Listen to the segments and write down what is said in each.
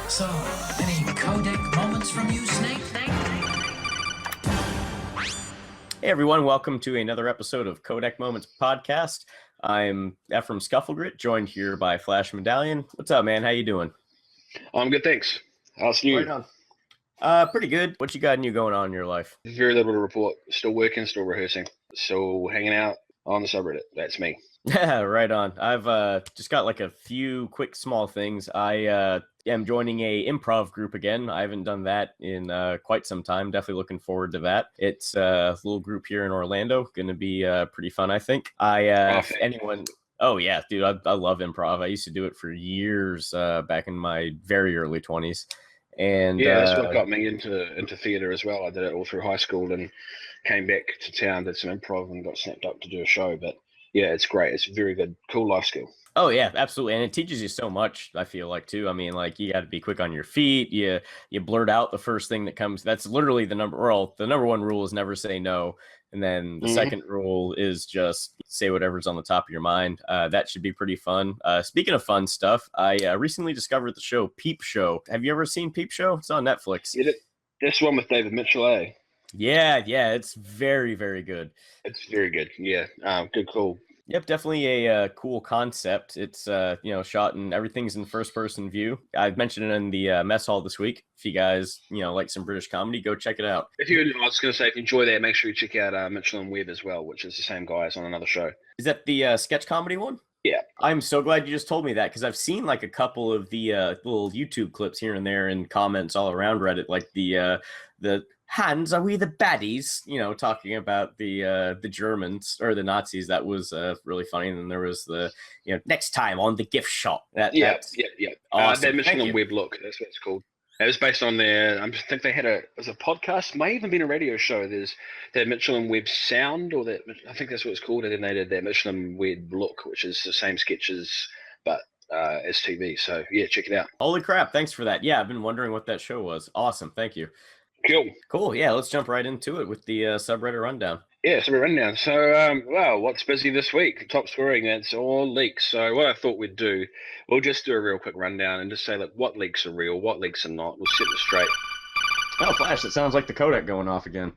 So, any codec moments from you, Snake? Hey everyone, welcome to another episode of CODEC Moments Podcast. I'm Ephraim Scufflegrit, joined here by Flash Medallion. What's up, man? How you doing? I'm good, thanks. How's you? Right on. Pretty good. What you got new going on in your life? Very little to report. Still working, still rehearsing, still hanging out on the subreddit. That's me. Yeah, right on. I've just got like a few quick small things. I am joining a improv group again. I haven't done that in quite some time. Definitely looking forward to that. It's a little group here in Orlando. Going to be pretty fun, I think. If anyone... Oh, yeah, dude, I love improv. I used to do it for years back in my very early 20s. And yeah, that's what got me into theatre as well. I did it all through high school and came back to town, did some improv and got snapped up to do a show. But yeah, it's great. It's a very good, cool life skill. Oh yeah, absolutely, and it teaches you so much. I feel like too. I mean, like you got to be quick on your feet. You blurt out the first thing that comes. That's literally the number. Well, the number one rule is never say no, and then the second rule is just say whatever's on the top of your mind. That should be pretty fun. Speaking of fun stuff, I recently discovered the show Peep Show. Have you ever seen Peep Show? It's on Netflix. Yeah, that's one with David Mitchell, eh? Yeah, it's very, very good. It's very good. Yeah, good call. Yep, definitely a cool concept. It's shot and everything's in first person view. I've mentioned it in the mess hall this week. If you guys like some British comedy, go check it out. I was going to say, if you enjoy that, make sure you check out Mitchell and Webb as well, which is the same guys on another show. Is that the sketch comedy one? Yeah. I'm so glad you just told me that, because I've seen like a couple of the little YouTube clips here and there and comments all around Reddit, like the Hans, are we the baddies? Talking about the Germans or the Nazis. That was really funny. And then there was the next time on the gift shop. That's awesome. That Mitchell and Webb look. That's what it's called. It was based on their. I think they had a podcast, may even been a radio show. There's that Mitchell and Webb sound, or that I think that's what it's called. And then they did that Mitchell and Webb look, which is the same sketches but as TV. So yeah, check it out. Holy crap! Thanks for that. Yeah, I've been wondering what that show was. Awesome, thank you. Cool. Yeah, let's jump right into it with the subreddit rundown. Yeah, subreddit rundown. So, what's busy this week? Top scoring, that's all leaks. So what I thought we'd do, we'll just do a real quick rundown and just say, like, what leaks are real, what leaks are not. We'll set it straight. Oh, Flash, it sounds like the codec going off again.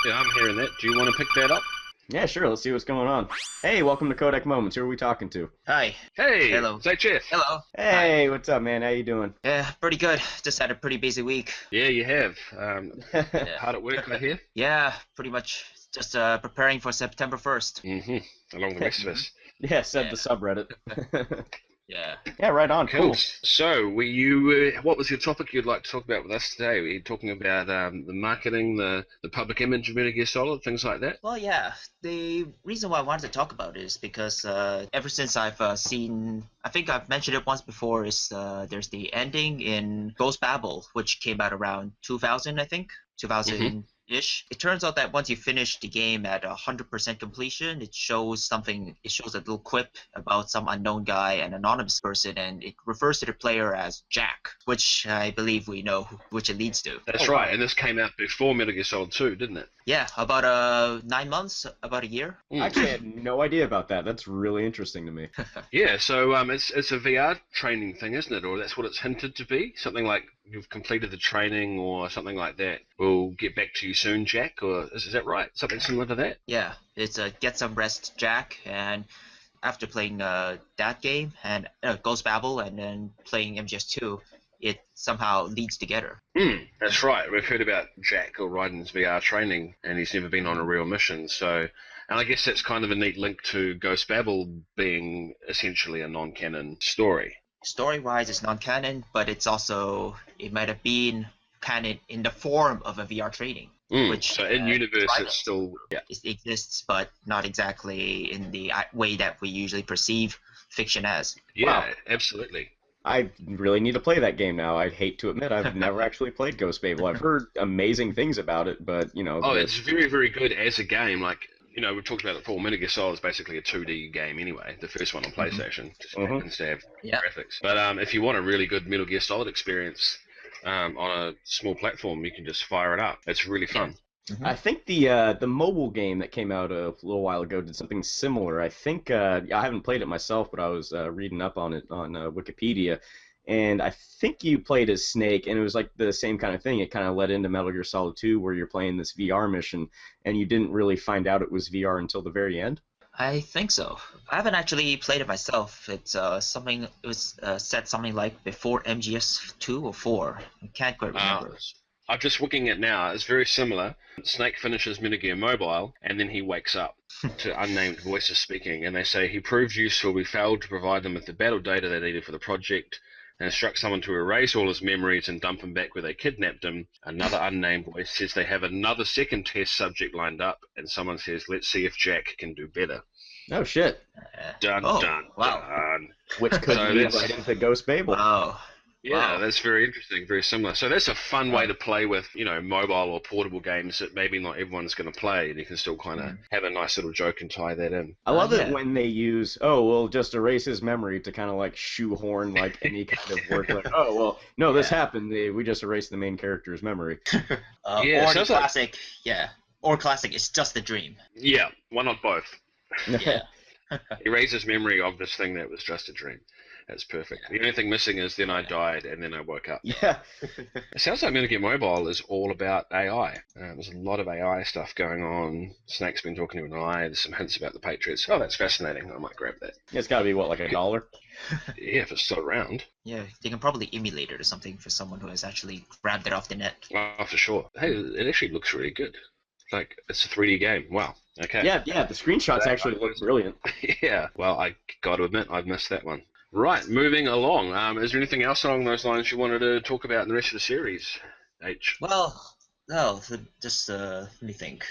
Yeah, I'm hearing that. Do you want to pick that up? Yeah, sure. Let's see what's going on. Hey, welcome to Codec Moments. Who are we talking to? Hi. Hey. Hello. Say Jeff. Hello. Hey, what's up, man? How you doing? Yeah, pretty good. Just had a pretty busy week. Yeah, you have. Hard at work, I hear? Yeah, pretty much. Just preparing for September 1st. Mm-hmm. Along the rest of us. Yeah, said the subreddit. Yeah. Yeah, right on. Cool. So, what was your topic you'd like to talk about with us today? Were you talking about the marketing, the public image of Metal Gear Solid, things like that? Well, yeah. The reason why I wanted to talk about it is because ever since I've seen, I think I've mentioned it once before, is there's the ending in Ghost Babel, which came out around 2000, I think. 2000-ish. It turns out that once you finish the game at 100% completion, it shows a little quip about some unknown guy, an anonymous person, and it refers to the player as Jack, which I believe we know which it leads to. That's right, and this came out before Metal Gear Solid 2, didn't it? Yeah, about 9 months, about a year. Actually, I had no idea about that. That's really interesting to me. Yeah, so it's a VR training thing, isn't it? Or that's what it's hinted to be? Something like you've completed the training or something like that. We'll get back to you soon, Jack, or is that right? Something similar to that? Yeah, it's a get some rest, Jack, and after playing that game and Ghost Babel and then playing MGS2, it somehow leads together. That's right. We've heard about Jack or Raiden's VR training, and he's never been on a real mission. So, and I guess that's kind of a neat link to Ghost Babel being essentially a non-canon story. Story-wise, it's non-canon, but it might have been canon in the form of a VR training. So in universe, it's still... Yeah. It exists, but not exactly in the way that we usually perceive fiction as. Yeah, wow. Absolutely. I really need to play that game now. I'd hate to admit I've never actually played Ghost Babel. I've heard amazing things about it, but, Oh, it's very, very good as a game. Like, we've talked about it before. Metal Gear Solid is basically a 2D game anyway. The first one on PlayStation. Just happens to have graphics. But if you want a really good Metal Gear Solid experience on a small platform, you can just fire it up. It's really fun. I think the mobile game that came out a little while ago did something similar. I think I haven't played it myself, but I was reading up on it on Wikipedia, and I think you played as Snake, and it was like the same kind of thing. It kind of led into Metal Gear Solid 2, where you're playing this VR mission, and you didn't really find out it was VR until the very end. I think so. I haven't actually played it myself. It's something. It was set something like before MGS 2 or 4. I can't quite remember. I'm just looking at now. It's very similar. Snake finishes Metal Gear Mobile, and then he wakes up to unnamed voices speaking, and they say he proved useful. We failed to provide them with the battle data they needed for the project, and instruct someone to erase all his memories and dump him back where they kidnapped him. Another unnamed voice says they have another second test subject lined up, and someone says, let's see if Jack can do better. Oh, shit. Dun, dun, dun. Which could So lead that's- right into Ghost Babel. Wow. Yeah, Wow. that's very interesting, very similar. So that's a fun way to play with, mobile or portable games that maybe not everyone's going to play, and you can still kind of have a nice little joke and tie that in. I love it yeah. when they use, we'll just erase his memory to kind of like shoehorn like any kind of work. Like, no, this happened. We just erased the main character's memory. Yeah, or the sounds like- classic. Yeah. Or classic. It's just a dream. Yeah, why not both? Yeah. Erase his memory of this thing that was just a dream. That's perfect. The only thing missing is then I died and then I woke up. Yeah. It sounds like Metal Gear Mobile is all about AI. There's a lot of AI stuff going on. Snake's been talking to an AI. There's some hints about the Patriots. Oh, that's fascinating. I might grab that. It's got to be, what, like $1? Yeah, if it's still around. Yeah. They can probably emulate it or something for someone who has actually grabbed it off the net. Oh, for sure. Hey, it actually looks really good. Like, it's a 3D game. Wow. Okay. Yeah, the screenshots actually look brilliant. Yeah. Well, I got to admit, I've missed that one. Right, moving along. Is there anything else along those lines you wanted to talk about in the rest of the series, H? Well, no, just let me think.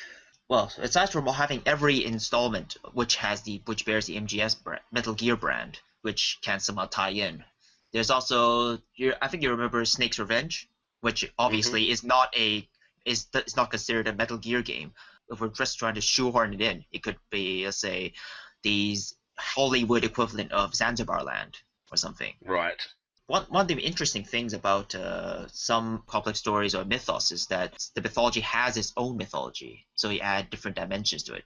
Well, aside from having every installment which bears the MGS Metal Gear brand, which can somehow tie in, there's also I think you remember Snake's Revenge, which obviously is not considered a Metal Gear game. If we're just trying to shoehorn it in, it could be, let's say, these Hollywood equivalent of Zanzibar Land or something. Right. One of the interesting things about some complex stories or mythos is that the mythology has its own mythology, so you add different dimensions to it.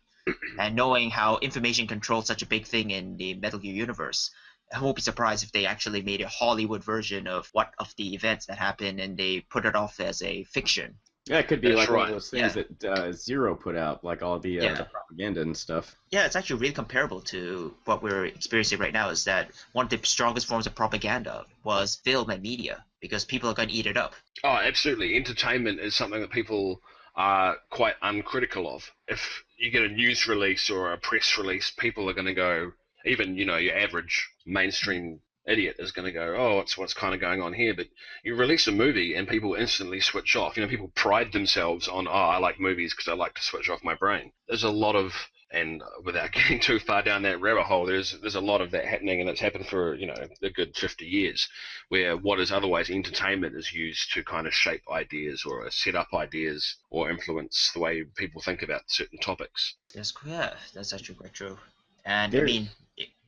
And knowing how information controls such a big thing in the Metal Gear universe, I won't be surprised if they actually made a Hollywood version of the events that happened and they put it off as a fiction. Yeah, it could be That's like one right. of those things that Zero put out, like all the propaganda and stuff. Yeah, it's actually really comparable to what we're experiencing right now, is that one of the strongest forms of propaganda was film and media, because people are going to eat it up. Oh, absolutely. Entertainment is something that people are quite uncritical of. If you get a news release or a press release, people are going to go, even, your average mainstream idiot is going to go, oh, what's kind of going on here? But you release a movie and people instantly switch off. People pride themselves on, I like movies because I like to switch off my brain. There's a lot of, and without getting too far down that rabbit hole, there's a lot of that happening, and it's happened for, a good 50 years, where what is otherwise entertainment is used to kind of shape ideas or set up ideas or influence the way people think about certain topics. That's actually quite true. And There's- I mean,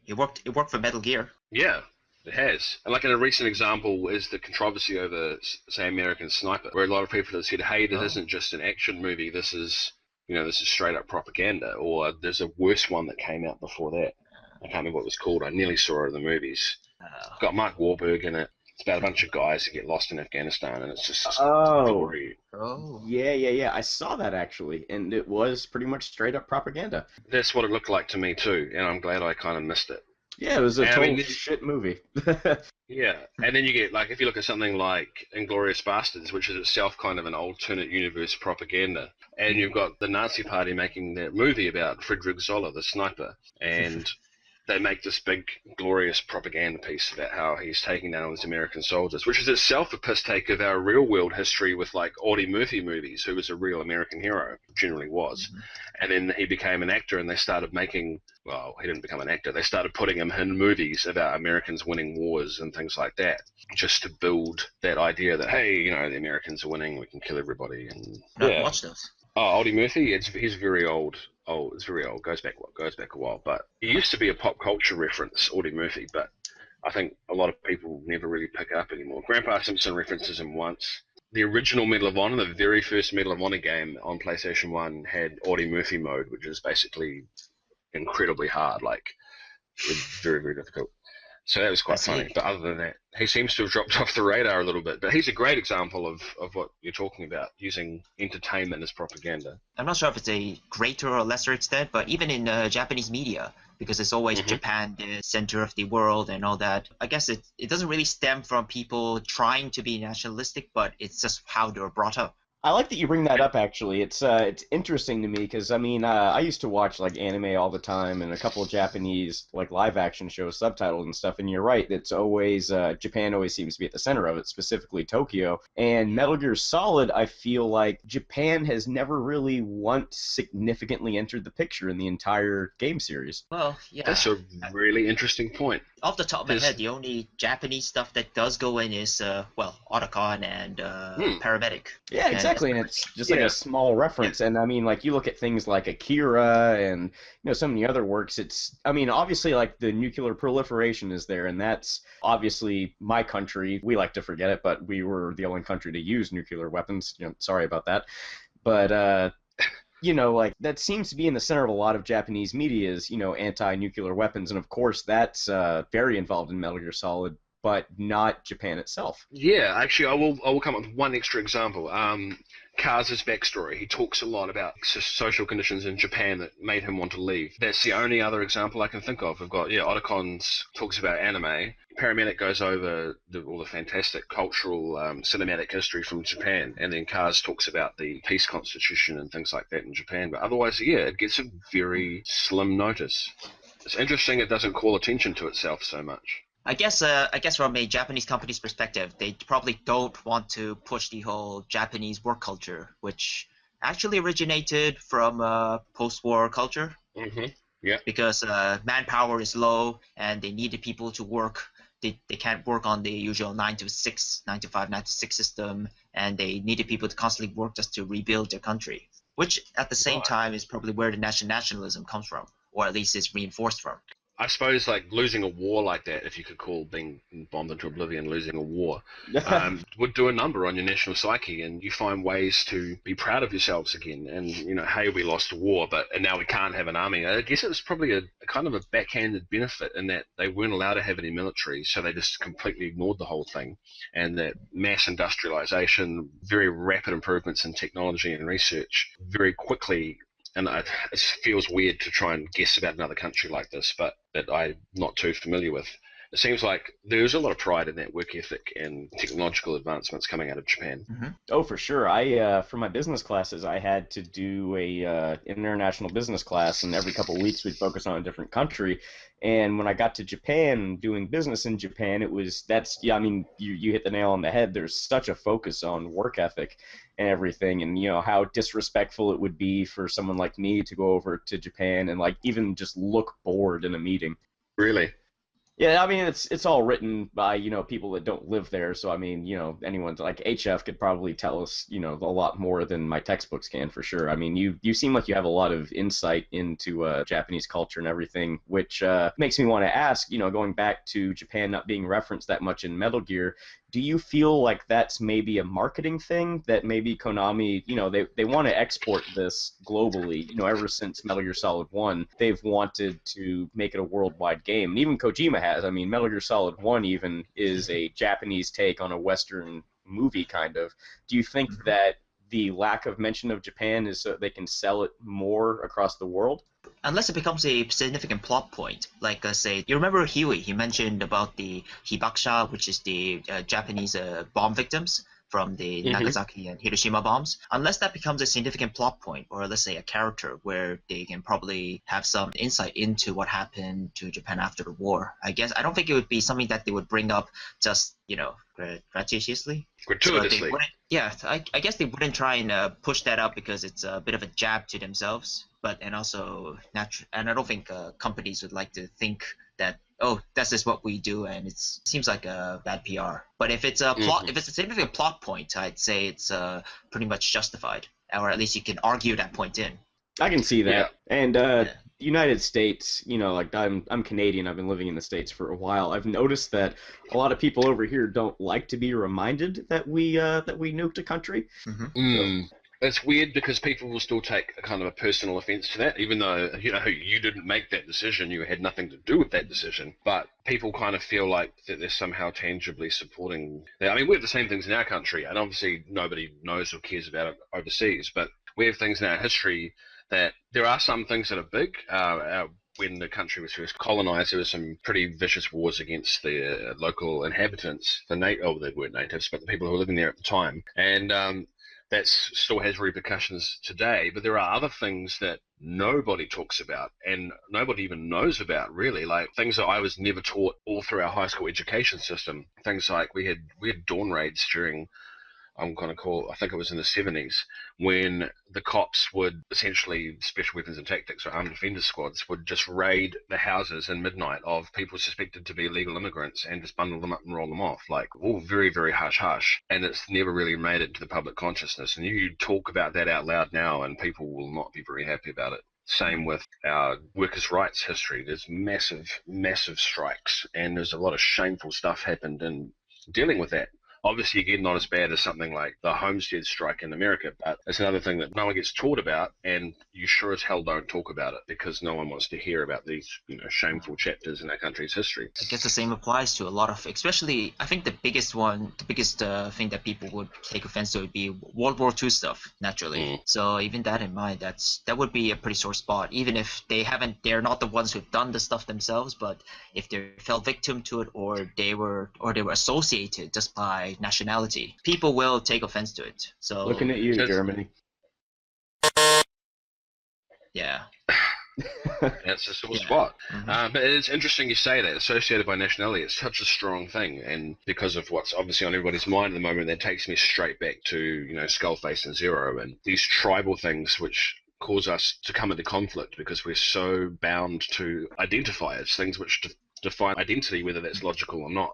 it worked for Metal Gear. Yeah. It has. And like in a recent example is the controversy over, say, American Sniper, where a lot of people have said, hey, this isn't just an action movie, this is straight up propaganda. Or there's a worse one that came out before that. I can't remember what it was called. I nearly saw it in the movies. It's got Mark Wahlberg in it. It's about a bunch of guys who get lost in Afghanistan, and it's just a story. Oh. Yeah. I saw that actually, and it was pretty much straight up propaganda. That's what it looked like to me too, and I'm glad I kind of missed it. Yeah, it was a I total mean, shit movie. Yeah, and then you get, like, if you look at something like Inglourious Bastards, which is itself kind of an alternate universe propaganda, and you've got the Nazi Party making that movie about Friedrich Zoller, the sniper, and they make this big, glorious propaganda piece about how he's taking down all these American soldiers, which is itself a piss take of our real-world history with, like, Audie Murphy movies, who was a real American hero, generally was. And then he became an actor, and they started making, well, he didn't become an actor, they started putting him in movies about Americans winning wars and things like that, just to build that idea that, hey, the Americans are winning, we can kill everybody. And Not watch those. Oh, Audie Murphy, he's very old. Oh, it's very old. Goes back a while. But he used to be a pop culture reference, Audie Murphy. But I think a lot of people never really pick up anymore. Grandpa Simpson references him once. The original Medal of Honor, the very first Medal of Honor game on PlayStation 1 had Audie Murphy mode, which is basically incredibly hard. Like, it's very, very difficult. So that was I quite funny. see. But other than that, he seems to have dropped off the radar a little bit. But he's a great example of what you're talking about, using entertainment as propaganda. I'm not sure if it's a greater or lesser extent, but even in Japanese media, because it's always Mhm. Japan the center of the world and all that. I guess it doesn't really stem from people trying to be nationalistic, but it's just how they were brought up. I like that you bring that up. Actually, it's interesting to me because I mean I used to watch like anime all the time and a couple of Japanese like live action shows subtitled and stuff. And you're right, it's always Japan always seems to be at the center of it, specifically Tokyo. And Metal Gear Solid, I feel like Japan has never really once significantly entered the picture in the entire game series. Well, yeah. That's a really interesting point. Off the top of my Is- head, the only Japanese stuff that does go in is, well, Otacon and Paramedic. Yeah, And- exactly, and it's just like Yeah. a small reference. And I mean, like you look at things like Akira and some of the other works. I mean, obviously, like the nuclear proliferation is there, and that's obviously my country. We like to forget it, but we were the only country to use nuclear weapons. Sorry about that, but like that seems to be in the center of a lot of Japanese media is anti-nuclear weapons, and of course that's very involved in Metal Gear Solid, but not Japan itself. Yeah, actually, I will come up with one extra example. Kaz's backstory. He talks a lot about social conditions in Japan that made him want to leave. That's the only other example I can think of. We've got Otacon's talks about anime. Paramedic goes over all the fantastic cultural cinematic history from Japan, and then Kaz talks about the peace constitution and things like that in Japan. But otherwise, yeah, it gets a very slim notice. It's interesting it doesn't call attention to itself so much. I guess from a Japanese company's perspective, they probably don't want to push the whole Japanese work culture, which actually originated from post-war culture. Mm-hmm. Yeah. Because manpower is low and they needed people to work. They can't work on the usual 9 to 6, 9 to 5, 9 to 6 system, and they needed people to constantly work just to rebuild their country, which at the same time is probably where the nationalism comes from, or at least is reinforced from. I suppose like losing a war like that, if you could call being bombed into oblivion losing a war, would do a number on your national psyche, and you find ways to be proud of yourselves again. And hey, we lost a war, and now we can't have an army. I guess it was probably a kind of a backhanded benefit in that they weren't allowed to have any military, so they just completely ignored the whole thing. And that mass industrialization, very rapid improvements in technology and research, very quickly. And it feels weird to try and guess about another country like this, but that I'm not too familiar with. It seems like there's a lot of pride in that work ethic and technological advancements coming out of Japan. Mm-hmm. Oh, for sure. I for my business classes, I had to do a international business class, and every couple of weeks we'd focus on a different country. And when I got to Japan, doing business in Japan, I mean, you hit the nail on the head. There's such a focus on work ethic and everything, and how disrespectful it would be for someone like me to go over to Japan and like even just look bored in a meeting. Really? Yeah, I mean it's all written by people that don't live there, so I mean anyone like HF could probably tell us a lot more than my textbooks can for sure. I mean you seem like you have a lot of insight into Japanese culture and everything, which makes me want to ask, going back to Japan not being referenced that much in Metal Gear, do you feel like that's maybe a marketing thing that maybe Konami, they want to export this globally, ever since Metal Gear Solid 1, they've wanted to make it a worldwide game. And even Kojima has. I mean, Metal Gear Solid 1 even is a Japanese take on a Western movie, kind of. Do you think that the lack of mention of Japan is so they can sell it more across the world? Unless it becomes a significant plot point, like say, you remember Huey? He mentioned about the hibakusha, which is the Japanese bomb victims from the Nagasaki and Hiroshima bombs. Unless that becomes a significant plot point, or let's say a character where they can probably have some insight into what happened to Japan after the war, I don't think it would be something that they would bring up just gratuitously. Gratuitously. So I guess they wouldn't try and push that up because it's a bit of a jab to themselves. And I don't think companies would like to think that, oh, this is what we do, and it seems like a bad PR. But if it's a plot, if it's a significant plot point, I'd say it's pretty much justified, or at least you can argue that point in. I can see that. Yeah. And United States, like I'm Canadian. I've been living in the States for a while. I've noticed that a lot of people over here don't like to be reminded that we nuked a country. Mm-hmm. It's weird because people will still take a kind of a personal offense to that, even though, you didn't make that decision, you had nothing to do with that decision. But people kind of feel like that they're somehow tangibly supporting that. I mean, we have the same things in our country, and obviously nobody knows or cares about it overseas, but we have things in our history that there are some things that are big. When the country was first colonized, there were some pretty vicious wars against the local inhabitants, they weren't natives, but the people who were living there at the time. And that still has repercussions today, but there are other things that nobody talks about and nobody even knows about, really, like things that I was never taught all through our high school education system. Things like we had dawn raids during, I think it was in the 70s, when the cops would essentially, special weapons and tactics or armed defender squads would just raid the houses in midnight of people suspected to be illegal immigrants and just bundle them up and roll them off. Like, all very, very hush-hush. And it's never really made it into the public consciousness. And you talk about that out loud now and people will not be very happy about it. Same with our workers' rights history. There's massive, massive strikes, and there's a lot of shameful stuff happened in dealing with that. Obviously, again, not as bad as something like the Homestead strike in America, but it's another thing that no one gets taught about, and you sure as hell don't talk about it because no one wants to hear about these, shameful chapters in our country's history. I guess the same applies to a lot of, especially, I think the biggest thing that people would take offense to would be World War II stuff, naturally. So even that in mind, that would be a pretty sore spot, even if they're not the ones who've done the stuff themselves, but if they fell victim to it or they were associated just by nationality, people will take offense to it. So Looking at you, Germany. Yeah. That's a sore spot. Mm-hmm. But it's interesting you say that, associated by nationality. It's such a strong thing, and because of what's obviously on everybody's mind at the moment, that takes me straight back to, Skullface and Zero and these tribal things which cause us to come into conflict because we're so bound to identifiers, things which define identity, whether that's logical or not,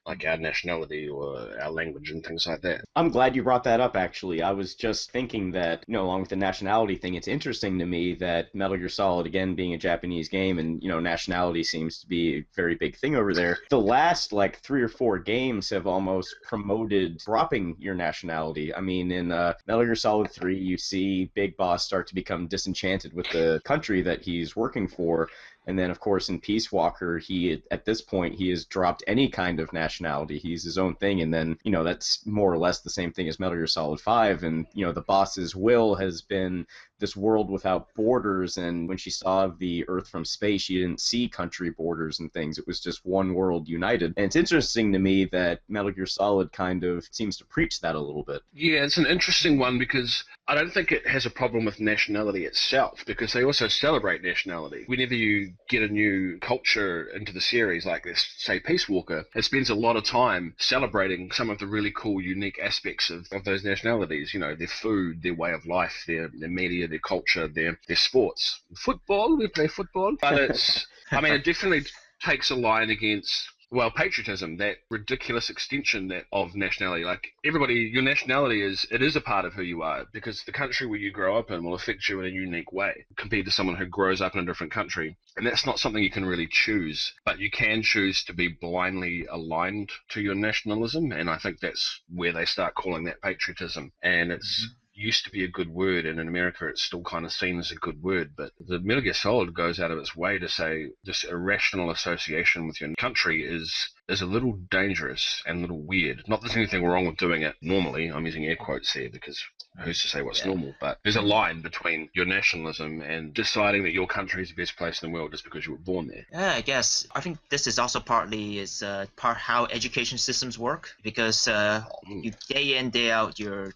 like our nationality or our language and things like that. I'm glad you brought that up, actually. I was just thinking that, along with the nationality thing, it's interesting to me that Metal Gear Solid, again, being a Japanese game, and, nationality seems to be a very big thing over there. The last, 3 or 4 games have almost promoted dropping your nationality. I mean, in Metal Gear Solid 3, you see Big Boss start to become disenchanted with the country that he's working for. And then, of course, in Peace Walker, at this point, he has dropped any kind of nationality. He's his own thing. And then, that's more or less the same thing as Metal Gear Solid 5. And, the boss's will has been this world without borders. And when she saw the Earth from space, she didn't see country borders and things. It was just one world united. And it's interesting to me that Metal Gear Solid kind of seems to preach that a little bit. Yeah, it's an interesting one because I don't think it has a problem with nationality itself, because they also celebrate nationality. Whenever you get a new culture into the series, like this, say, Peace Walker, it spends a lot of time celebrating some of the really cool, unique aspects of those nationalities. Their food, their way of life, their media, their culture, their sports. Football, we play football. But it definitely takes a line against, patriotism, that ridiculous extension of nationality. Like, everybody, your nationality is a part of who you are, because the country where you grow up in will affect you in a unique way compared to someone who grows up in a different country. And that's not something you can really choose, but you can choose to be blindly aligned to your nationalism, and I think that's where they start calling that patriotism. And it's used to be a good word, and in America it's still kind of seen as a good word, but the Metal Gear Solid goes out of its way to say this irrational association with your country is a little dangerous and a little weird. Not that there's anything wrong with doing it normally. I'm using air quotes there because who's to say what's normal, but there's a line between your nationalism and deciding that your country is the best place in the world just because you were born there. Yeah, I guess. I think this is also partly part how education systems work, because you day in, day out, you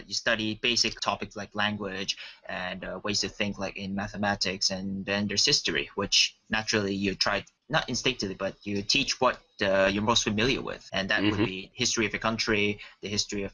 study basic topics like language and ways to think, like in mathematics, and then there's history, which naturally you try, not instinctively, but you teach what you're most familiar with, and that would be history of your country, the history of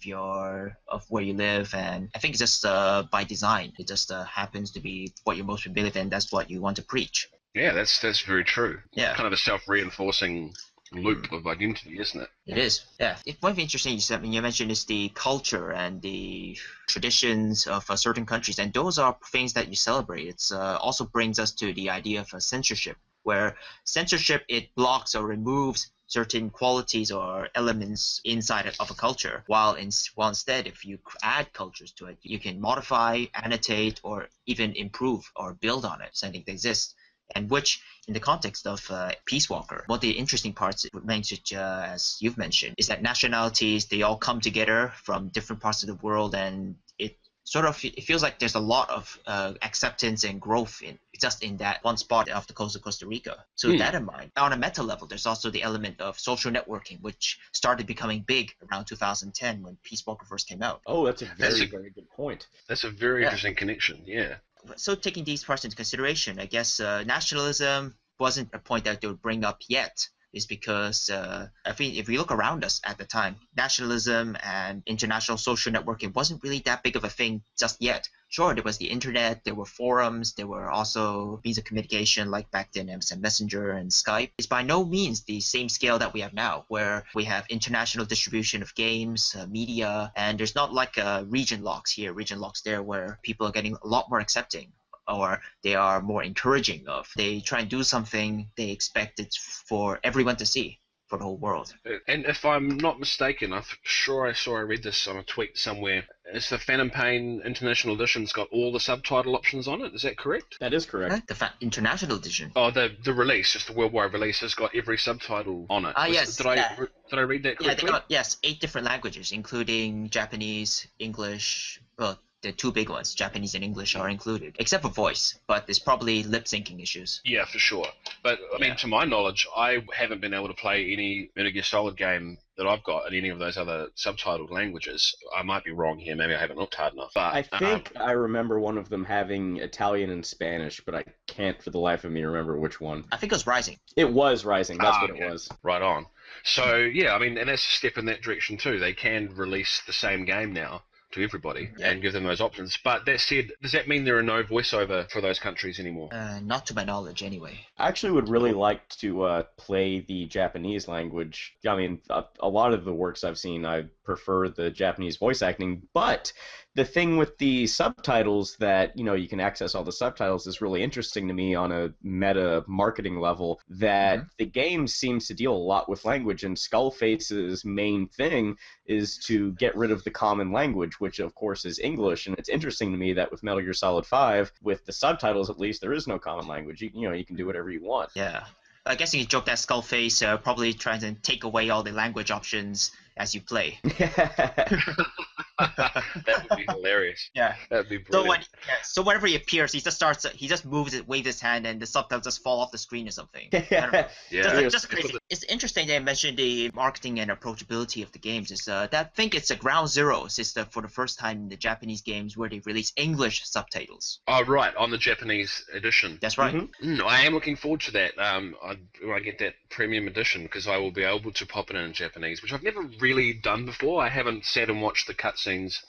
where you live, and I think it's just by design. It just happens to be what you're most familiar with, and that's what you want to preach. Yeah, that's very true. Yeah, kind of a self-reinforcing loop of identity, isn't it? It is. Yeah. One thing interesting you mentioned is the culture and the traditions of certain countries, and those are things that you celebrate. It's also brings us to the idea of censorship, where censorship, it blocks or removes certain qualities or elements inside of a culture, while instead, if you add cultures to it, you can modify, annotate, or even improve or build on it, something that exists. And which, in the context of Peace Walker, one of the interesting parts, as you've mentioned, is that nationalities, they all come together from different parts of the world, and it feels like there's a lot of acceptance and growth just in that one spot off the coast of Costa Rica. So with that in mind, on a meta level, there's also the element of social networking, which started becoming big around 2010 when Peace Walker first came out. Oh, that's a very good point. That's a very interesting connection, yeah. So taking these parts into consideration, I guess nationalism wasn't a point that they would bring up yet, is because I think if we look around us at the time, nationalism and international social networking wasn't really that big of a thing just yet. Sure, there was the internet, there were forums, there were also means of communication like back then MSN Messenger and Skype. It's by no means the same scale that we have now, where we have international distribution of games, media, and there's not like region locks here, region locks there, where people are getting a lot more accepting, or they are more encouraging of. They try and do something, they expect it for everyone to see, for the whole world. And if I'm not mistaken, I'm sure I read this on a tweet somewhere. It's the Phantom Pain International Edition's got all the subtitle options on it. Is that correct? That is correct. The International Edition. Oh, the release, just the worldwide release, has got every subtitle on it. Yes. Did I read that correctly? Yeah, they got, yes, 8 different languages, including Japanese, English, well, the 2 big ones, Japanese and English, are included, except for voice, but there's probably lip syncing issues. Yeah, for sure. But, I mean, to my knowledge, I haven't been able to play any Metal Gear Solid game that I've got in any of those other subtitled languages. I might be wrong here, maybe I haven't looked hard enough. But I think I remember one of them having Italian and Spanish, but I can't for the life of me remember which one. I think it was Rising. It was Rising, that's what it was. Right on. So, yeah, I mean, and that's a step in that direction too. They can release the same game now to everybody and give them those options. But that said, does that mean there are no voiceover for those countries anymore? Not to my knowledge, anyway. I actually would really like to play the Japanese language. I mean, a lot of the works I've seen, I prefer the Japanese voice acting, but the thing with the subtitles that, you can access all the subtitles is really interesting to me on a meta marketing level, that the game seems to deal a lot with language, and Skullface's main thing is to get rid of the common language, which of course is English, and it's interesting to me that with Metal Gear Solid 5, with the subtitles at least, there is no common language. You can do whatever you want. Yeah. I guess you can joke that Skullface probably trying to take away all the language options as you play. That would be hilarious. Yeah. That'd be brilliant. So whenever he appears, he just moves it, waves his hand, and the subtitles just fall off the screen or something. Just crazy. It's interesting that I mentioned the marketing and approachability of the games. Is that I think it's a ground zero since for the first time in the Japanese games where they release English subtitles. Oh, right, on the Japanese edition. That's right. I am looking forward to that when I get that premium edition, because I will be able to pop it in Japanese, which I've never really done before. I haven't sat and watched the cutscenes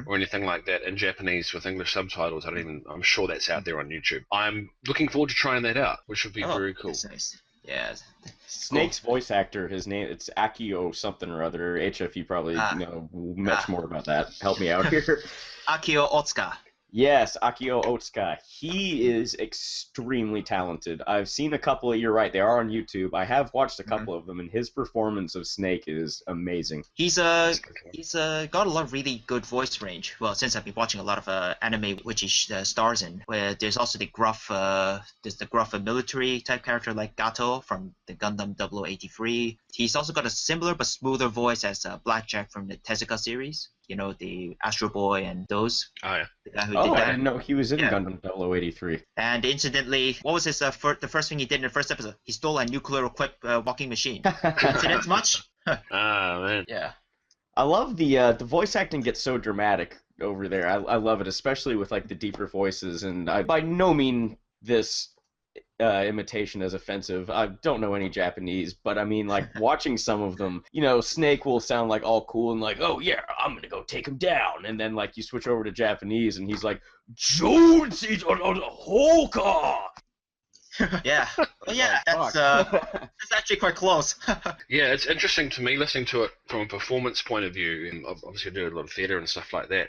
or anything like that in Japanese with English subtitles. I'm sure that's out there on YouTube. I'm looking forward to trying that out, which would be very cool. That's nice. Yeah. Snake's voice actor, his name, it's Akio something or other. HF, you probably know much more about that. Help me out here. Akio Otsuka. Yes, Akio Otsuka. He is extremely talented. I've seen a couple you're right, they are on YouTube. I have watched a couple of them, and his performance of Snake is amazing. He's got a lot of really good voice range. Well, since I've been watching a lot of anime which he stars in, where there's also the gruff military type character like Gato from the Gundam 0083. He's also got a similar but smoother voice as Blackjack from the Tezuka series. The Astro Boy and those. Oh, yeah. The guy who did that. I didn't know he was in Gundam 0083. And incidentally, what was his the first thing he did in the first episode? He stole a nuclear-equipped walking machine. Coincidence much? Man. Yeah. I love the voice acting gets so dramatic over there. I love it, especially with like the deeper voices. And I by no mean this imitation is offensive. I don't know any Japanese, but I mean, like, watching some of them, Snake will sound like all cool and like, oh yeah, I'm gonna go take him down, and then like you switch over to Japanese and he's like, Jones is on the whole car. Yeah. Well, yeah, that's actually quite close. Yeah, it's interesting to me listening to it from a performance point of view, and obviously I do a lot of theatre and stuff like that.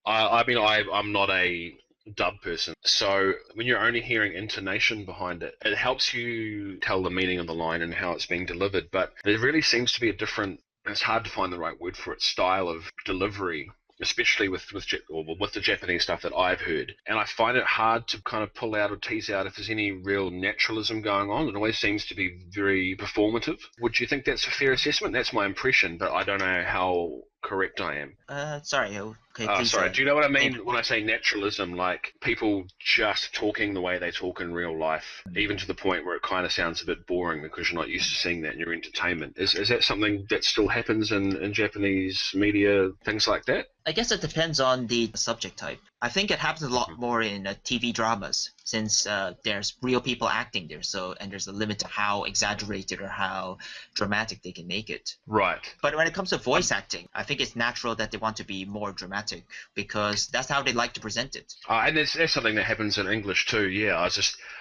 I'm not a dub person. So when you're only hearing intonation behind it, it helps you tell the meaning of the line and how it's being delivered. But there really seems to be a different, it's hard to find the right word for it, style of delivery, especially with the Japanese stuff that I've heard. And I find it hard to kind of pull out or tease out if there's any real naturalism going on. It always seems to be very performative. Would you think that's a fair assessment? That's my impression, but I don't know how correct I am. Sorry. Okay, Oh, please. sorry. Do you know what I mean when I say naturalism? Like people just talking the way they talk in real life, even to the point where it kind of sounds a bit boring because you're not used to seeing that in your entertainment. Is that something that still happens in Japanese media, things like that? I guess it depends on the subject type. I think it happens a lot more in TV dramas since there's real people acting there. And there's a limit to how exaggerated or how dramatic they can make it. Right. But when it comes to voice acting, I think it's natural that they want to be more dramatic because that's how they like to present it. And that's something that happens in English too. Yeah,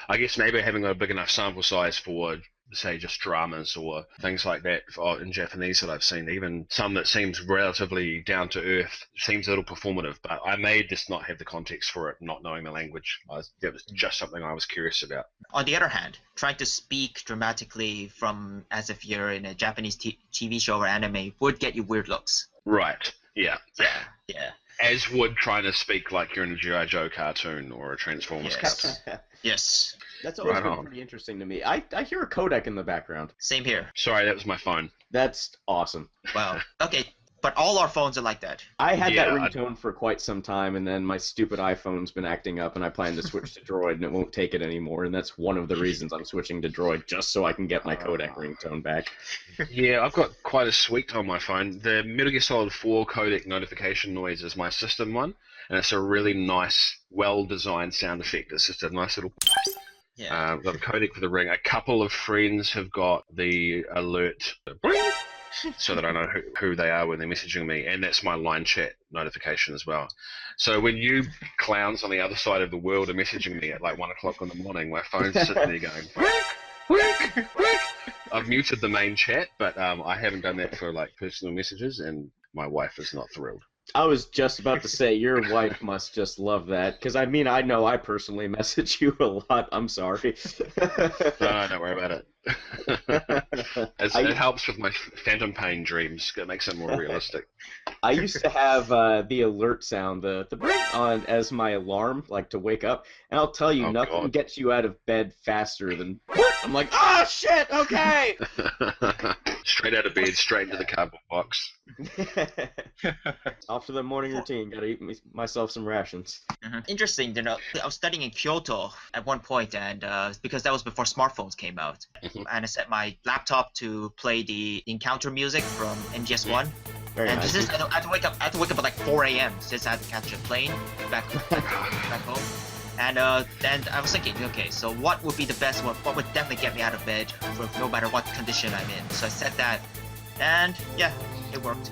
I guess maybe having a big enough sample size for, say, just dramas or things like that in Japanese that I've seen, even some that seems relatively down to earth, seems a little performative, but I may just not have the context for it, not knowing the language. That was just something I was curious about. On the other hand, trying to speak dramatically from as if you're in a Japanese TV show or anime would get you weird looks. Right, yeah. Yeah. As would trying to speak like you're in a G.I. Joe cartoon or a Transformers cartoon. Yes. That's always Right been on. pretty interesting to me. I hear a codec in the background. Same here. Sorry, that was my phone. That's awesome. Wow. Okay, but all our phones are like that. I had Yeah, that ringtone for quite some time, and then my stupid iPhone's been acting up, and I plan to switch to Droid, and it won't take it anymore, and that's one of the reasons I'm switching to Droid, just so I can get my codec ringtone back. Yeah, I've got quite a suite on my phone. The Metal Gear Solid 4 codec notification noise is my system one, and it's a really nice, well-designed sound effect. It's just a nice little... Yeah. I've got a codec for the ring. A couple of friends have got the alert, so that I know who they are when they're messaging me, and that's my line chat notification as well. So when you clowns on the other side of the world are messaging me at like 1 o'clock in the morning, my phone's sitting there going, "Wick, wick." I've muted the main chat, but I haven't done that for like personal messages, and my wife is not thrilled. I was just about to say, your wife must just love that, because I mean, I know I personally message you a lot. I'm sorry. No, don't worry about it. It helps with my phantom pain dreams. It makes it more realistic. I used to have the alert sound, the bring on as my alarm, like to wake up, and I'll tell you, Oh, nothing God. gets you out of bed faster than I'm like, oh shit, okay. Straight out of bed, straight into the cardboard box. Off to the morning routine. Gotta eat myself some rations. Interesting, you know, I was studying in Kyoto at one point, and because that was before smartphones came out, and I set my laptop to play the encounter music from MGS1. Very And nice. just, I had to wake up at like 4 a.m. since I had to catch a plane back home. And I was thinking, okay, so what would be the best one? What would definitely get me out of bed, no matter what condition I'm in? So I set that, and yeah, it worked.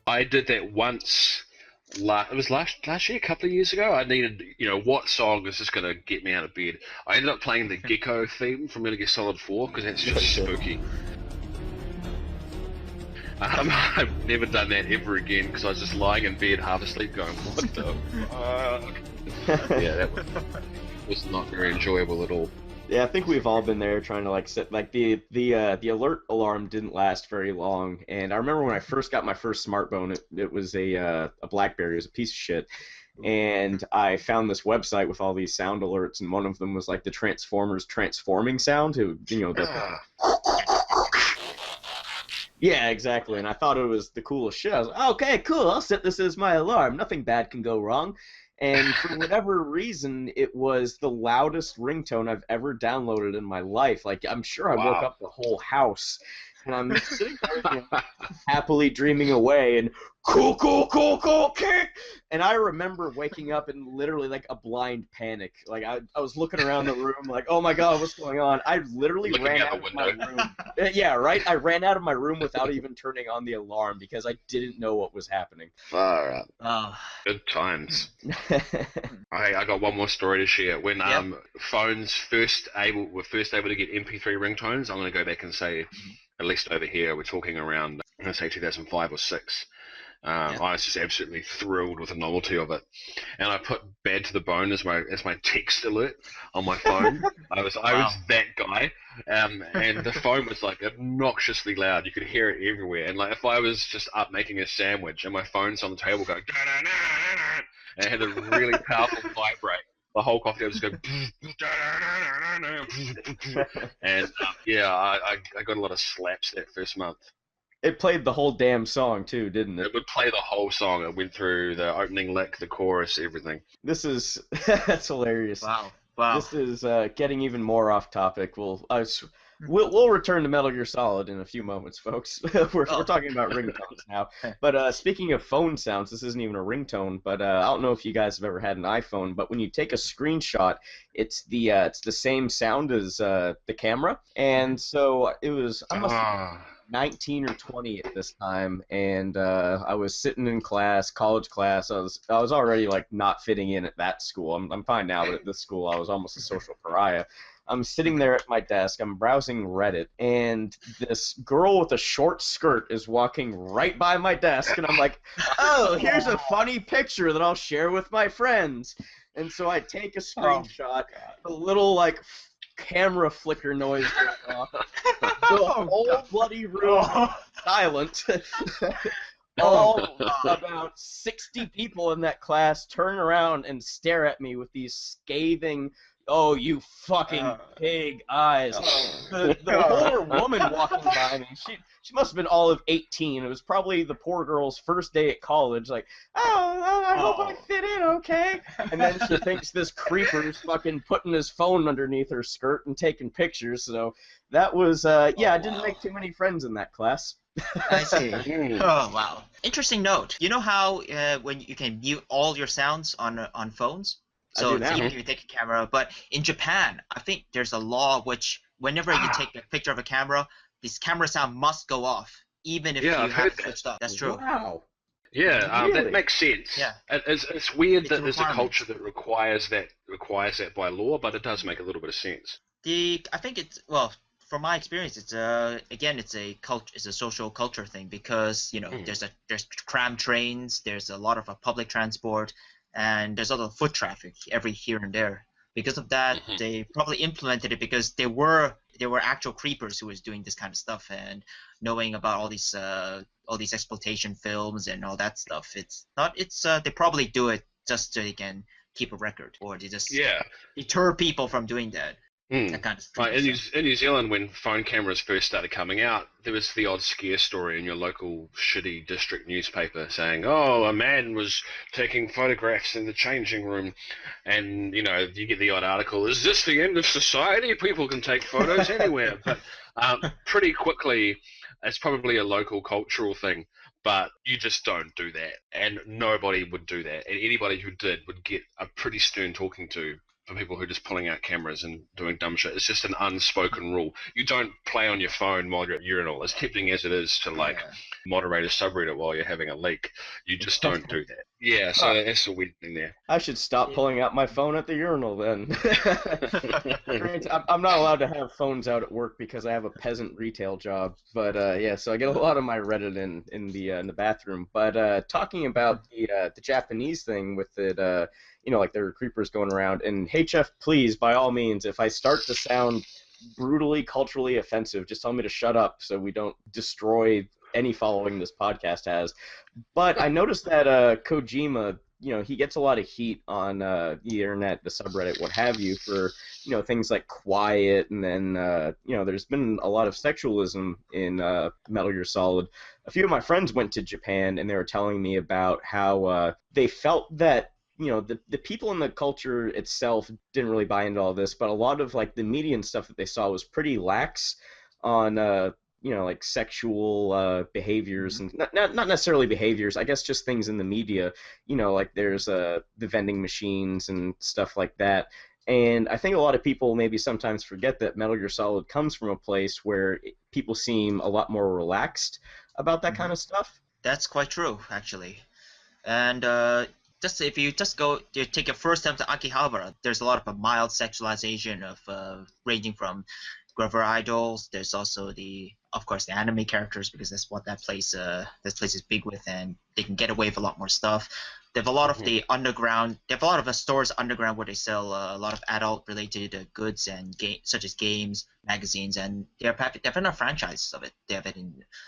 I did that once. It was last year, a couple of years ago. I needed, what song is just going to get me out of bed? I ended up playing the Gecko theme from Metal Gear Solid 4 because that's just spooky. I've never done that ever again because I was just lying in bed half asleep going, what the fuck? Yeah, that was not very enjoyable at all. Yeah, I think we've all been there trying to like set like the alert alarm didn't last very long, and I remember when I first got my first smartphone, it was a BlackBerry, it was a piece of shit, and I found this website with all these sound alerts, and one of them was like the Transformers transforming sound, Yeah, exactly, and I thought it was the coolest shit. I was like, okay, cool, I'll set this as my alarm. Nothing bad can go wrong. And for whatever reason, it was the loudest ringtone I've ever downloaded in my life. Like, I'm sure I woke up the whole house. And I'm sitting there happily dreaming away, and cool, kick! And I remember waking up in literally like a blind panic. Like, I was looking around the room like, oh my god, what's going on? I literally ran out of my room. Yeah, right? I ran out of my room without even turning on the alarm because I didn't know what was happening. Far out. Oh. Good times. I got one more story to share. When phones were first able to get MP3 ringtones, I'm going to go back and say, at least over here, we're talking around, I'm going to say 2005 or 6. I was just absolutely thrilled with the novelty of it, and I put "bad to the bone" as my text alert on my phone. I was Wow. that guy, and the phone was like obnoxiously loud. You could hear it everywhere, and like if I was just up making a sandwich and my phone's on the table going, "Da-da-da-da-da," and it had a really powerful vibrate. The whole coffee table just go, and I got a lot of slaps that first month. It played the whole damn song too, didn't it? It would play the whole song. It went through the opening lick, the chorus, everything. This is that's hilarious. Wow. Wow. This is getting even more off topic. We'll return to Metal Gear Solid in a few moments, folks. we're talking about ringtones now. But speaking of phone sounds, this isn't even a ringtone. But I don't know if you guys have ever had an iPhone. But when you take a screenshot, it's the same sound as the camera. And so it was. I must have been 19 or 20 at this time, and I was sitting in class, college class. I was already like not fitting in at that school. I'm fine now, but at this school I was almost a social pariah. I'm sitting there at my desk, I'm browsing Reddit, and this girl with a short skirt is walking right by my desk, and I'm like, oh, here's a funny picture that I'll share with my friends. And so I take a screenshot, a little like camera flicker noise goes off. The whole bloody room is silent. All about 60 people in that class turn around and stare at me with these scathing, "Oh, you fucking pig" eyes. The older woman walking by me, she must have been all of 18. It was probably the poor girl's first day at college. Like, I hope I fit in, okay? And then she thinks this creeper's fucking putting his phone underneath her skirt and taking pictures. So that was, I didn't make too many friends in that class. I see. Oh, wow. Interesting note. You know how when you can mute all your sounds on phones? So even if you take a camera, but in Japan, I think there's a law which whenever you take a picture of a camera, this camera sound must go off, even if you have it switched off. That's true. Wow. Yeah, Really? that makes sense. Yeah. It's weird It's that a there's a requirement. culture that requires that by law, but it does make a little bit of sense. I think it's, well, from my experience, it's a social culture thing, because there's tram trains, there's a lot of public transport, and there's a lot of foot traffic every here and there. Because of that, they probably implemented it because there were actual creepers who was doing this kind of stuff, and knowing about all these exploitation films and all that stuff. They probably do it just so they can keep a record, or they just deter people from doing that. That kind of Right, in stuff. New Zealand, when phone cameras first started coming out, there was the odd scare story in your local shitty district newspaper saying, "Oh, a man was taking photographs in the changing room," and you get the odd article, "Is this the end of society? People can take photos anywhere." But pretty quickly, it's probably a local cultural thing. But you just don't do that, and nobody would do that, and anybody who did would get a pretty stern talking to. For people who are just pulling out cameras and doing dumb shit, it's just an unspoken rule. You don't play on your phone while you're at urinal. As tempting as it is to moderate a subreddit while you're having a leak, you just don't do that. Yeah, so that's a weird thing there. I should stop pulling out my phone at the urinal then. I'm not allowed to have phones out at work because I have a peasant retail job. But so I get a lot of my Reddit in the bathroom. But talking about the Japanese thing with it, like there are creepers going around. And HF, please, by all means, if I start to sound brutally culturally offensive, just tell me to shut up so we don't destroy any following this podcast has. But I noticed that Kojima, he gets a lot of heat on the internet, the subreddit, what have you, for things like Quiet, and then there's been a lot of sexualism in Metal Gear Solid. A few of my friends went to Japan, and they were telling me about how they felt that the people in the culture itself didn't really buy into all this, but a lot of like the media and stuff that they saw was pretty lax on like sexual behaviors, and not necessarily behaviors, I guess just things in the media, like there's the vending machines and stuff like that. And I think a lot of people maybe sometimes forget that Metal Gear Solid comes from a place where people seem a lot more relaxed about that kind of stuff. That's quite true, actually. And if you take your first step to Akihabara, there's a lot of a mild sexualization of ranging from Grover idols. There's also of course, the anime characters, because that's what that place is big with, and they can get away with a lot more stuff. They have a lot of the underground. They have a lot of the stores underground where they sell a lot of adult-related goods and such as games, magazines, and they have enough franchises of it. They have it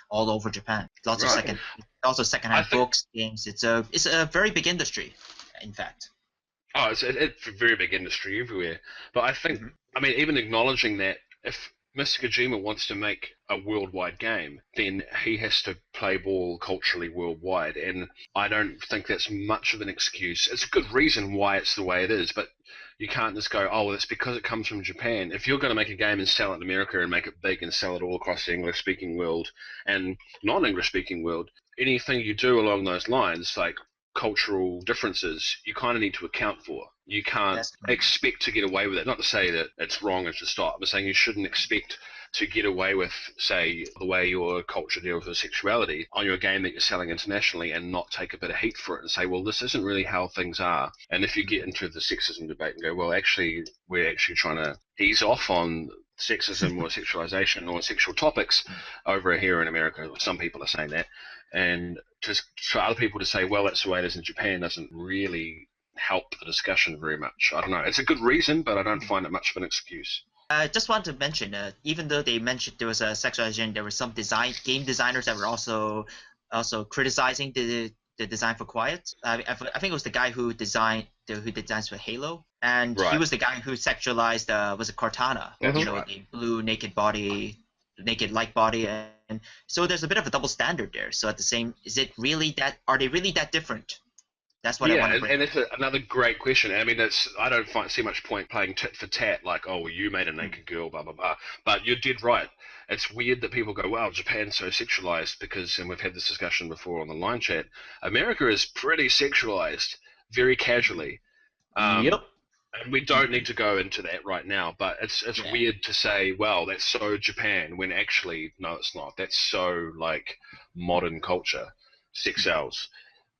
all over Japan. Lots of secondhand books, games. It's a very big industry, in fact. Oh, it's a very big industry everywhere. But I think, I mean, even acknowledging that, if Mr. Kojima wants to make a worldwide game, then he has to play ball culturally worldwide. And I don't think that's much of an excuse. It's a good reason why it's the way it is, but you can't just go, oh, well, it's because it comes from Japan. If you're going to make a game and sell it in America and make it big and sell it all across the English-speaking world and non-English-speaking world, anything you do along those lines, like cultural differences, you kind of need to account for. You can't expect to get away with it. Not to say that it's wrong and should stop, but saying you shouldn't expect to get away with, say, the way your culture deals with sexuality on your game that you're selling internationally and not take a bit of heat for it and say, well, this isn't really how things are. And if you get into the sexism debate and go, well, actually, we're actually trying to ease off on sexism or sexualization or sexual topics over here in America. Some people are saying that. And just for other people to say, well, that's the way it is in Japan, doesn't really help the discussion very much. I don't know. It's a good reason, but I don't find it much of an excuse. I just want to mention, even though they mentioned there was a sexualization, there were some game designers that were also criticizing the design for Quiet. I think it was the guy who designs for Halo, and he was the guy who sexualized was it Cortana? The blue naked body, naked light body, and so there's a bit of a double standard there. So are they really that different? That's what I want to bring. And it's another great question. I mean, I don't see much point playing tit for tat, like, oh, well, you made a naked girl, blah, blah, blah. But you did right. It's weird that people go, wow, Japan's so sexualized because, and we've had this discussion before on the line chat, America is pretty sexualized, very casually. Yep. And we don't need to go into that right now, but it's weird to say, well, that's so Japan, when actually, no, it's not. That's so, like, modern culture. Sex sells.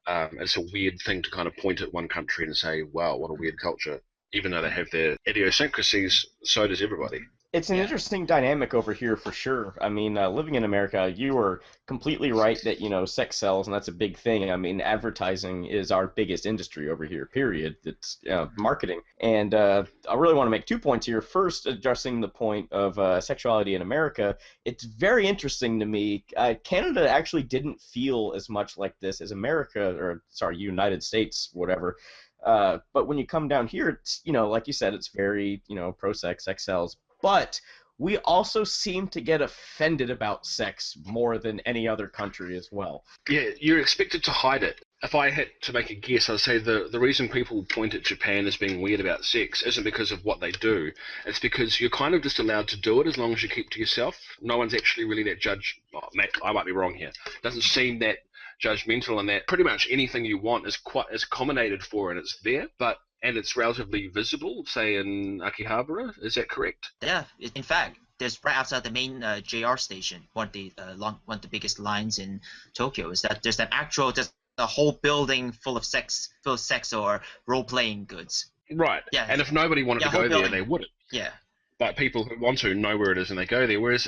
It's a weird thing to kind of point at one country and say, wow, what a weird culture. Even though they have their idiosyncrasies, so does everybody. It's an interesting dynamic over here for sure. I mean, living in America, you are completely right that, sex sells, and that's a big thing. I mean, advertising is our biggest industry over here, period. It's marketing. And I really want to make 2 points here. First, addressing the point of sexuality in America, it's very interesting to me. Canada actually didn't feel as much like this as United States, whatever. But when you come down here, it's, like you said, it's very, pro-sex, sex sells. But we also seem to get offended about sex more than any other country as well. Yeah, you're expected to hide it. If I had to make a guess, I'd say the reason people point at Japan as being weird about sex isn't because of what they do. It's because you're kind of just allowed to do it as long as you keep to yourself. No one's actually really that I might be wrong here. It doesn't seem that judgmental, and that pretty much anything you want is accommodated for, and it's there, and it's relatively visible, say in Akihabara. Is that correct? Yeah, in fact, there's right outside the main JR station, one of the biggest lines in Tokyo, is that there's a whole building full of sex or role-playing goods. Right. Yeah. And if nobody wanted to go there, they wouldn't. Yeah. But people who want to know where it is and they go there. Whereas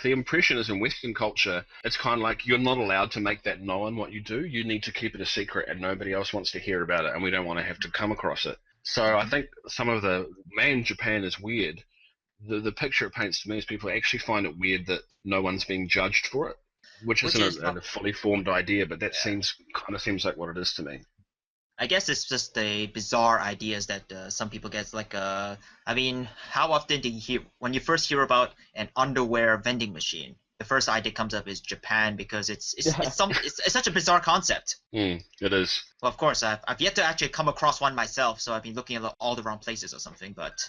the impression is in Western culture, it's kind of like you're not allowed to make that known what you do. You need to keep it a secret, and nobody else wants to hear about it, and we don't want to have to come across it. So I think some of Japan is weird. The picture it paints to me is people actually find it weird that no one's being judged for it, which isn't a fully formed idea, but that seems like what it is to me. I guess it's just the bizarre ideas that some people get. Like, I mean, how often do you hear, when you first hear about an underwear vending machine, the first idea comes up is Japan, because it's such a bizarre concept. It is. Well, of course, I've yet to actually come across one myself, so I've been looking at all the wrong places or something. But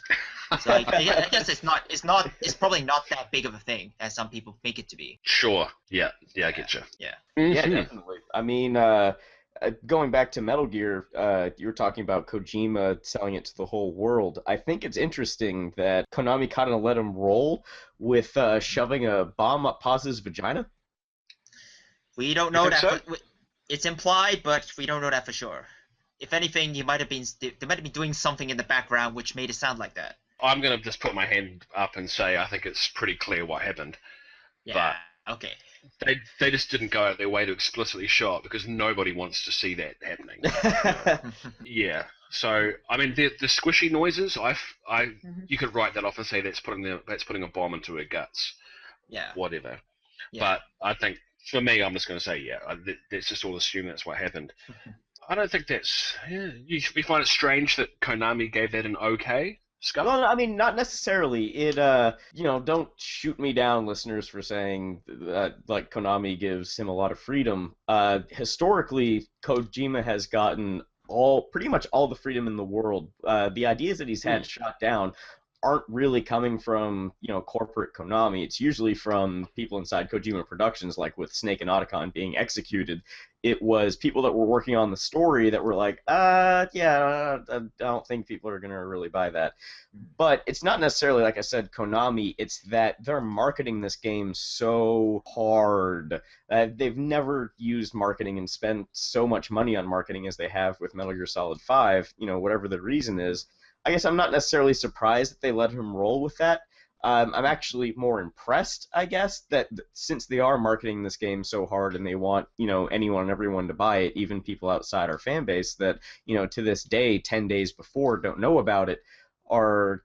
so I guess it's probably not that big of a thing as some people make it to be. Sure. Yeah. I get you. Yeah. Yeah, definitely. I mean, going back to Metal Gear, you were talking about Kojima selling it to the whole world. I think it's interesting that Konami kind of let him roll with shoving a bomb up Paz's vagina. We don't know that. So? It's implied, but we don't know that for sure. If anything, they might have been doing something in the background which made it sound like that. I'm going to just put my hand up and say I think it's pretty clear what happened. Yeah. Okay. They just didn't go out their way to explicitly show it because nobody wants to see that happening. Yeah. So I mean, the squishy noises, you could write that off and say that's putting a bomb into her guts. Yeah. Whatever. Yeah. But I think for me, I'm just going to say let's just all assume that's what happened. I don't think that's. Yeah, you find it strange that Konami gave that an okay scuff? Well, I mean, not necessarily. It, don't shoot me down, listeners, for saying that, like, Konami gives him a lot of freedom. Historically, Kojima has gotten pretty much all the freedom in the world. The ideas that he's had shot down aren't really coming from, corporate Konami. It's usually from people inside Kojima Productions, like with Snake and Otacon being executed. It was people that were working on the story that were like, I don't think people are going to really buy that. But it's not necessarily, like I said, Konami. It's that they're marketing this game so hard. They've never used marketing and spent so much money on marketing as they have with Metal Gear Solid 5, whatever the reason is. I guess I'm not necessarily surprised that they let him roll with that. I'm actually more impressed, I guess, that since they are marketing this game so hard and they want, anyone and everyone to buy it, even people outside our fan base that, to this day, 10 days before, don't know about it, are,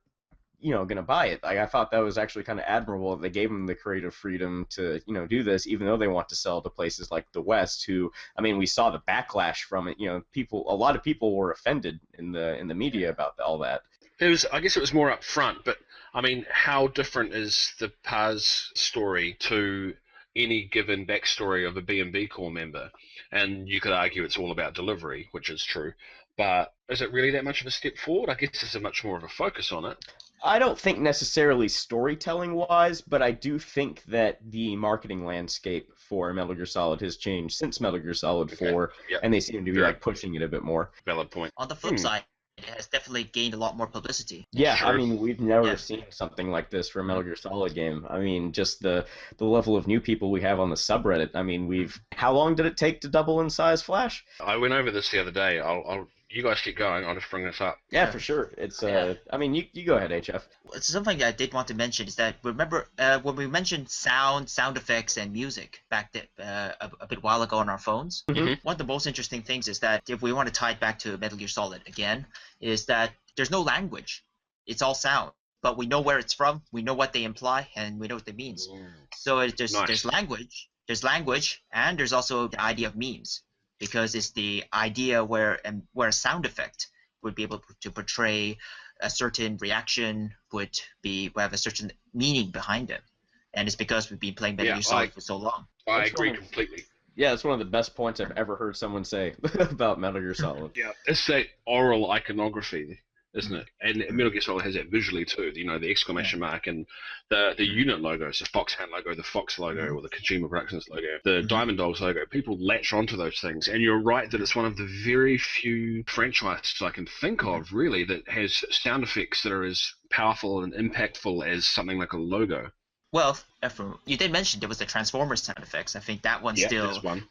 going to buy it. Like, I thought that was actually kind of admirable that they gave them the creative freedom to, do this, even though they want to sell to places like the West, who, I mean, we saw the backlash from it. A lot of people were offended in the media about all that. I guess it was more up front, but I mean, how different is the Paz story to any given backstory of a B&B core member? And you could argue it's all about delivery, which is true. But is it really that much of a step forward? I guess there's much more of a focus on it. I don't think necessarily storytelling-wise, but I do think that the marketing landscape for Metal Gear Solid has changed since Metal Gear Solid 4, Yep. and they seem to be pushing it a bit more. Valid point. On the flip side, it has definitely gained a lot more publicity. Yeah, Sure. I mean, we've never seen something like this for a Metal Gear Solid game. I mean, just the level of new people we have on the subreddit. I mean, how long did it take to double in size, Flash? I went over this the other day. You guys keep going. I'll just bring this up. Yeah, for sure. It's I mean, you go ahead, HF. Something I did want to mention is that remember when we mentioned sound effects and music back a bit while ago on our phones. One of the most interesting things is that if we want to tie it back to Metal Gear Solid again, is that there's no language. It's all sound, but we know where it's from. We know what they imply, and we know what it means. So there's language, and there's also the idea of memes. Because it's the idea where a sound effect would be able to portray a certain reaction, would have a certain meaning behind it, and it's because we've been playing Metal Gear Solid for so long. I agree completely. Yeah, it's one of the best points I've ever heard someone say about Metal Gear Solid. Yeah, it's that aural iconography, isn't it? And Metal Gear Solid has that visually too. The exclamation mark and the unit logos, the Foxhound logo, the Fox logo, or the Kojima Productions logo, the Diamond Dogs logo. People latch onto those things, and you're right that it's one of the very few franchises I can think of, really, that has sound effects that are as powerful and impactful as something like a logo. Well, Ephraim, you did mention there was the Transformers sound effects. I think that one that's one.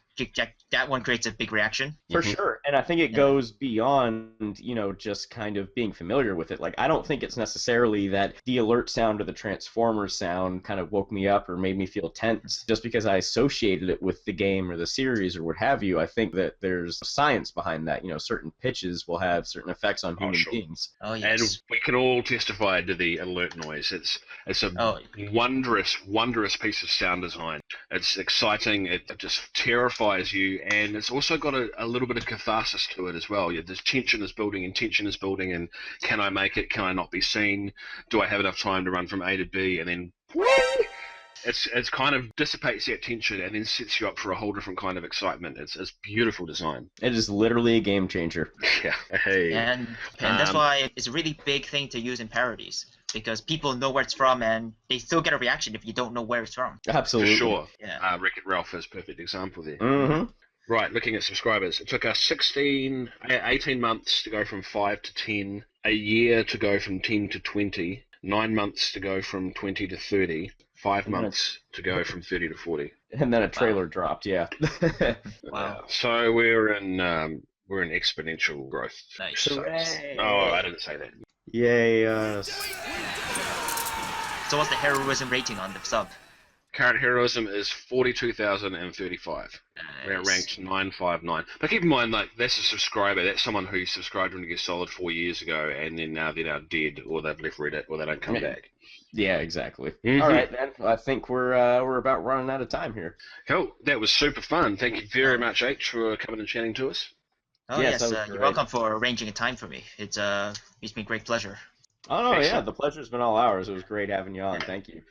That one creates a big reaction. For sure. And I think it goes beyond, just kind of being familiar with it. Like, I don't think it's necessarily that the alert sound or the Transformers sound kind of woke me up or made me feel tense just because I associated it with the game or the series or what have you. I think that there's science behind that. Certain pitches will have certain effects on human beings. Oh, yes. And we can all testify to the alert noise. It's a wondrous piece of sound design. It's exciting. It just terrifies you, and it's also got a little bit of catharsis to it as well. There's tension is building, and can I make it? Can I not be seen? Do I have enough time to run from A to B? And then it's kind of dissipates that tension and then sets you up for a whole different kind of excitement. It's beautiful design. It is literally a game changer. Yeah. Hey. And that's why it's a really big thing to use in parodies. Because people know where it's from, and they still get a reaction if you don't know where it's from. Absolutely. For sure. Yeah. Wreck-It Ralph is a perfect example there. Mm-hmm. Right, looking at subscribers. It took us 18 months to go from 5 to 10, a year to go from 10 to 20, 9 months to go from 20 to 30, 5 months to go from 30 to 40. And then a trailer dropped, yeah. Wow. So we're in exponential growth. Nice. So, I didn't say that. Yay, So what's the heroism rating on the sub? Current heroism is 42,035. We're Nice. ranked 959. But keep in mind, like, that's a subscriber. That's someone who subscribed to Metal Gear Solid 4 years ago, and then now they're now dead, or they've left Reddit, or they don't come back. Yeah, exactly. Mhm. All right, then. I think we're about running out of time here. Cool. That was super fun. Thank you very much, H, for coming and chatting to us. Oh Yes, yes, that was you're great. welcome for arranging a time for me. It's me great pleasure. Oh, no, yeah, Excellent. the pleasure's been all ours. It was great having you on. Thank you.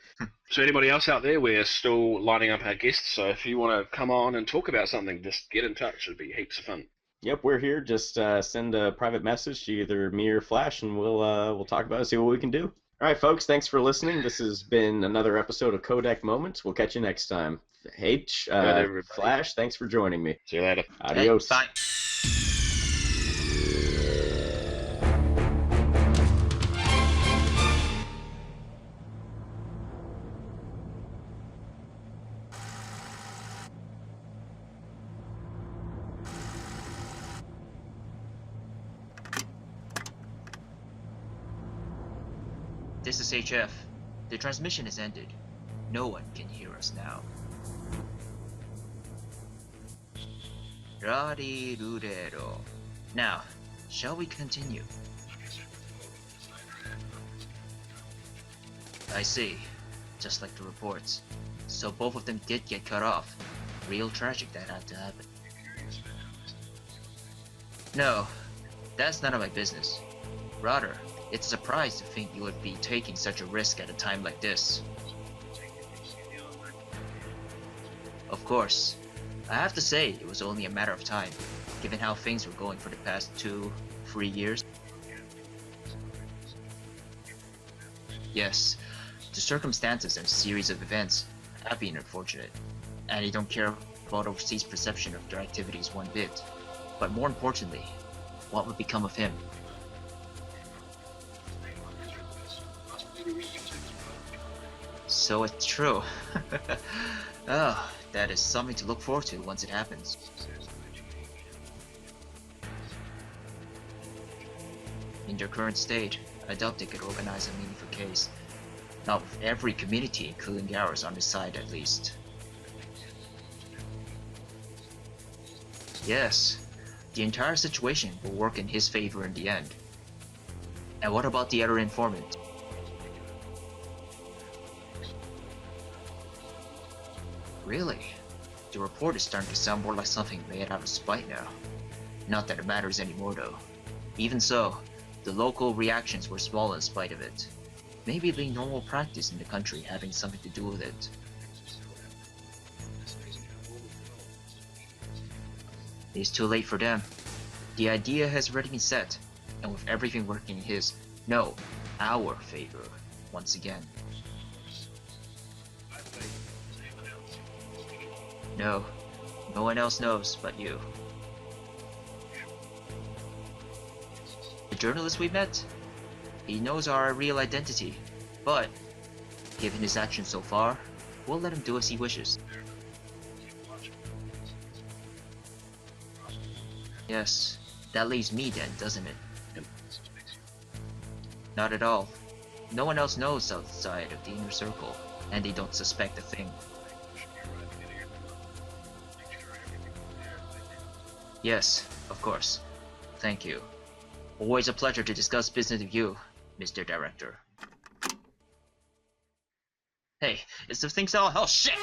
So anybody else out there, we're still lining up our guests, so if you want to come on and talk about something, just get in touch. It'd be heaps of fun. Yep, we're here. Just send a private message to either me or Flash, and we'll talk about it, see what we can do. All right, folks, thanks for listening. This has been another episode of CODEC Moments. We'll catch you next time. H, Good, everybody. Flash, thanks for joining me. See you later. Adios. Hey, bye. This is HF. The transmission is ended. No one can hear us now. Rarirurero. Now, shall we continue? I see. Just like the reports. So both of them did get cut off. Real tragic that had to happen. No, that's none of my business. Rather, it's a surprise to think you would be taking such a risk at a time like this. Of course. I have to say, it was only a matter of time, given how things were going for the past 2-3 years. Yes, the circumstances and series of events have been unfortunate, and I don't care about overseas perception of their activities one bit. But more importantly, what would become of him? So it's true. Oh, that is something to look forward to once it happens. In their current state, I doubt they could organize a meaningful case. Not with every community, including ours, on the side at least. Yes, the entire situation will work in his favor in the end. And what about the other informant? Really? The report is starting to sound more like something made out of spite now. Not that it matters anymore though. Even so, the local reactions were small in spite of it. Maybe the normal practice in the country having something to do with it. It's too late for them. The idea has already been set, and with everything working in his, no, our favor, once again. No, no one else knows but you. The journalist we met? He knows our real identity, but, given his actions so far, we'll let him do as he wishes. Yes, that leaves me then, doesn't it? Not at all. No one else knows outside of the inner circle, and they don't suspect a thing. Yes, of course. Thank you. Always a pleasure to discuss business with you, Mr. Director. Hey, is the thing still? Oh shit!